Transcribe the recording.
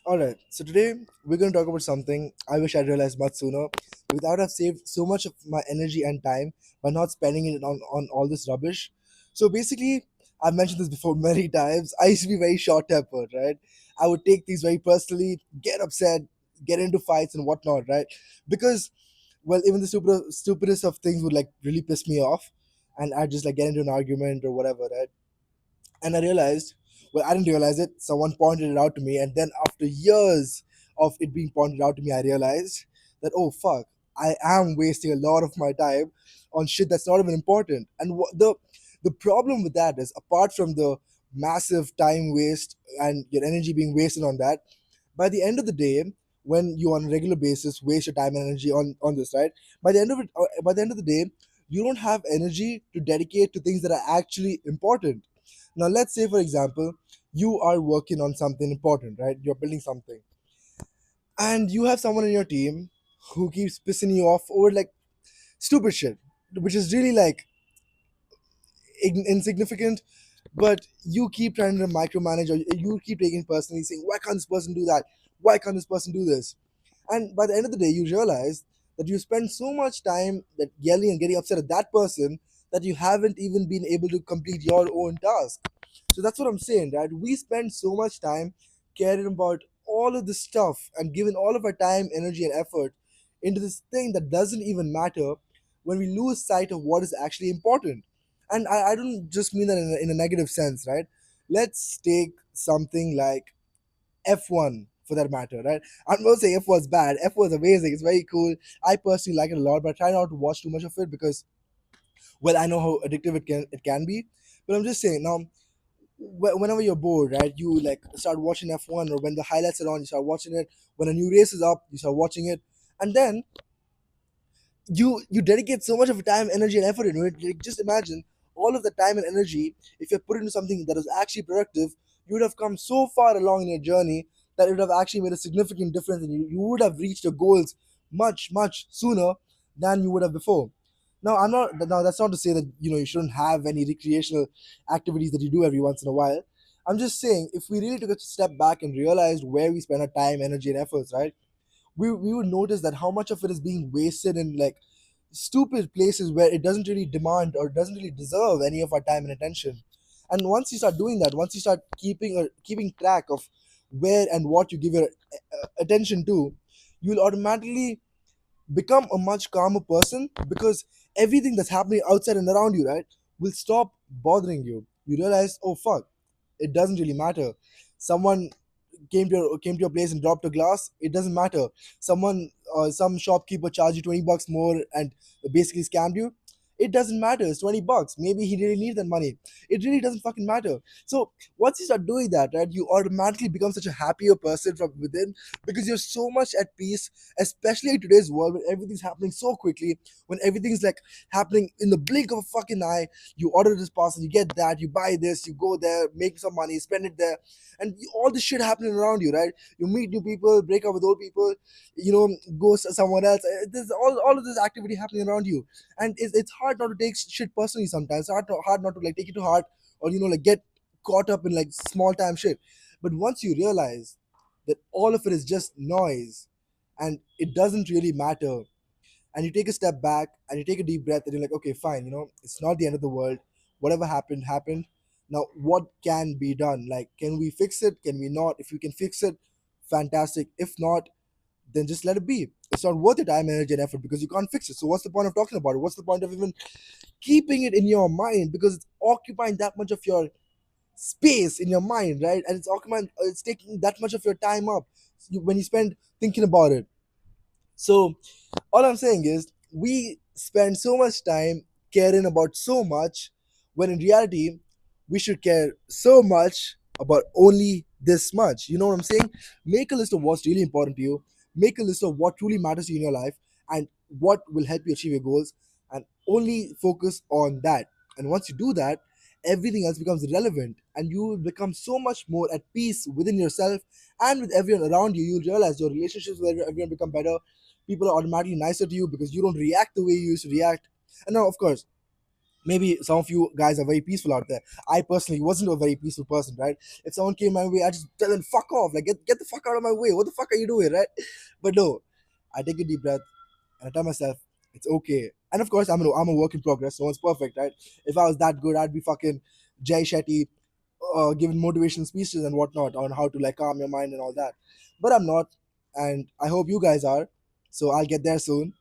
Alright, so today we're going to talk about something I wish I'd realized much sooner because I would have saved so much of my energy and time by not spending it on all this rubbish. So basically, I've mentioned this before many times. I used to be very short tempered, right? I would take things very personally, get upset, get into fights and whatnot, right? Because, well, even the stupidest of things would like really piss me off and I'd just like get into an argument or whatever, right? And I realized, well, I didn't realize it. Someone pointed it out to me, and then after years of it being pointed out to me, I realized that oh fuck, I am wasting a lot of my time on shit that's not even important. And the problem with that is, apart from the massive time waste and your energy being wasted on that, by the end of the day, when you on a regular basis waste your time and energy on this, right? By the end of the day, you don't have energy to dedicate to things that are actually important. Now, let's say, for example, you are working on something important, right? You're building something, and you have someone in your team who keeps pissing you off over like stupid shit, which is really like insignificant, but you keep trying to micromanage or you keep taking it personally, saying, why can't this person do that? Why can't this person do this? And by the end of the day, you realize that you spend so much time that yelling and getting upset at that person that you haven't even been able to complete your own task. So that's what I'm saying, right? We spend so much time caring about all of this stuff and giving all of our time, energy, and effort into this thing that doesn't even matter when we lose sight of what is actually important. And I don't just mean that in a negative sense, right? Let's take something like F1 for that matter, right? I'm not saying F1 is bad. F1 is amazing. It's very cool. I personally like it a lot, but I try not to watch too much of it because, well, I know how addictive it can be. But I'm just saying now, whenever you're bored, right, you like start watching F1, or when the highlights are on, you start watching it. When a new race is up, you start watching it, and then you dedicate so much of time, energy, and effort into it. Like, just imagine all of the time and energy if you put into something that is actually productive. You would have come so far along in your journey that it would have actually made a significant difference, and you would have reached your goals much sooner than you would have before. Now that's not to say that you shouldn't have any recreational activities that you do every once in a while. I'm just saying, if we really took a step back and realized where we spend our time, energy, and efforts, right, we would notice that how much of it is being wasted in like stupid places where it doesn't really demand or doesn't really deserve any of our time and attention. And once you start doing that, once you start keeping track of where and what you give your attention to, you'll automatically become a much calmer person because everything that's happening outside and around you, right, will stop bothering you. You realize, oh fuck, it doesn't really matter. Someone came to your place and dropped a glass. It doesn't matter. Some shopkeeper charged you $20 more and basically scammed you. It doesn't matter. It's $20. Maybe he really needs that money. It really doesn't fucking matter. So once you start doing that, right, you automatically become such a happier person from within because you're so much at peace, especially in today's world when everything's happening so quickly, when everything's like happening in the blink of a fucking eye. You order this parcel, you get that, you buy this, you go there, make some money, spend it there, and all this shit happening around you, right? You meet new people, break up with old people, go somewhere else. There's all of this activity happening around you, and it's hard not to take shit personally sometimes. It's hard not to like take it to heart, or like get caught up in like small time shit. But once you realize that all of it is just noise and it doesn't really matter, and you take a step back and you take a deep breath and you're like, okay, fine, it's not the end of the world. Whatever happened. Now what can be done? Like, can we fix it? Can we not? If we can fix it, fantastic. If not, then just let it be. It's not worth your time, energy, and effort because you can't fix it. So what's the point of talking about it? What's the point of even keeping it in your mind, because it's occupying that much of your space in your mind, right? And it's taking that much of your time up when you spend thinking about it. So all I'm saying is, we spend so much time caring about so much when in reality we should care so much about only this much. You know what I'm saying? Make a list of what's really important to you, make a list of what truly matters to you in your life, and what will help you achieve your goals, and only focus on that. And once you do that, everything else becomes irrelevant, and you will become so much more at peace within yourself and with everyone around you. You'll realize your relationships with everyone become better. People are automatically nicer to you because you don't react the way you used to react. And now, of course, Maybe some of you guys are very peaceful out there. I personally wasn't a very peaceful person, right? If someone came my way, I just tell them fuck off, like get the fuck out of my way. What the fuck are you doing, right? But no, I take a deep breath and I tell myself it's okay. And of course, I'm a work in progress. No one's perfect, right? If I was that good, I'd be fucking Jay Shetty, giving motivational speeches and whatnot on how to like calm your mind and all that. But I'm not, and I hope you guys are. So I'll get there soon.